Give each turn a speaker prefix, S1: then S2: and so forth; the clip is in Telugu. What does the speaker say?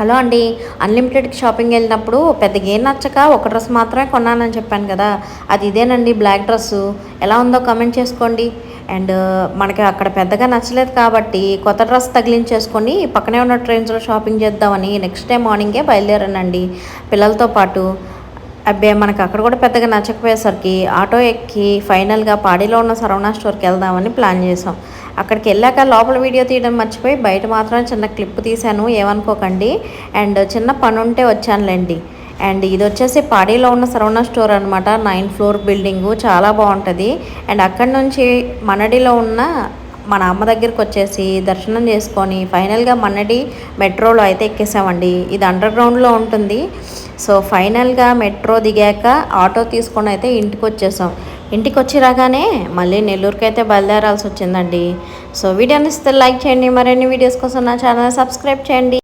S1: హలో అండి. అన్లిమిటెడ్కి షాపింగ్ వెళ్ళినప్పుడు పెద్దగా ఏం నచ్చక ఒక డ్రెస్ మాత్రమే కొన్నానని చెప్పాను కదా, అది ఇదేనండి. బ్లాక్ డ్రెస్సు ఎలా ఉందో కమెంట్ చేసుకోండి. అండ్ మనకి అక్కడ పెద్దగా నచ్చలేదు కాబట్టి కొత్త డ్రెస్ తగిలించేసుకొని పక్కనే ఉన్న ట్రైన్స్లో షాపింగ్ చేద్దామని నెక్స్ట్ డే మార్నింగే బయలుదేరానండి పిల్లలతో పాటు. అబ్బే మనకు అక్కడ కూడా పెద్దగా నచ్చకపోయేసరికి ఆటో ఎక్కి ఫైనల్గా పాడిలో ఉన్న సరవణా స్టోర్కి వెళ్దామని ప్లాన్ చేసాం. అక్కడికి వెళ్ళాక లోపల వీడియో తీయడం మర్చిపోయి బయట మాత్రం చిన్న క్లిప్ తీశాను, ఏమనుకోకండి. అండ్ చిన్న పని ఉంటే వచ్చానులేండి. అండ్ ఇది వచ్చేసి పాడీలో ఉన్న సరవణా స్టోర్ అనమాట. 9th ఫ్లోర్ బిల్డింగు చాలా బాగుంటుంది. అండ్ అక్కడి నుంచి మనడిలో ఉన్న మన అమ్మ దగ్గరికి వచ్చేసి దర్శనం చేసుకొని ఫైనల్గా మన్నడి మెట్రోలో అయితే ఎక్కేసామండి. ఇది అండర్ గ్రౌండ్లో ఉంటుంది. సో ఫైనల్గా మెట్రో దిగాక ఆటో తీసుకొని అయితే ఇంటికి వచ్చేసాం. ఇంటికి వచ్చి రాగానే మళ్ళీ నెల్లూరుకి అయితే బయలుదేరాల్సి వచ్చిందండి. సో వీడియోని ఇస్తే లైక్ చేయండి, మరిన్ని వీడియోస్ కోసం నా ఛానల్ సబ్స్క్రైబ్ చేయండి.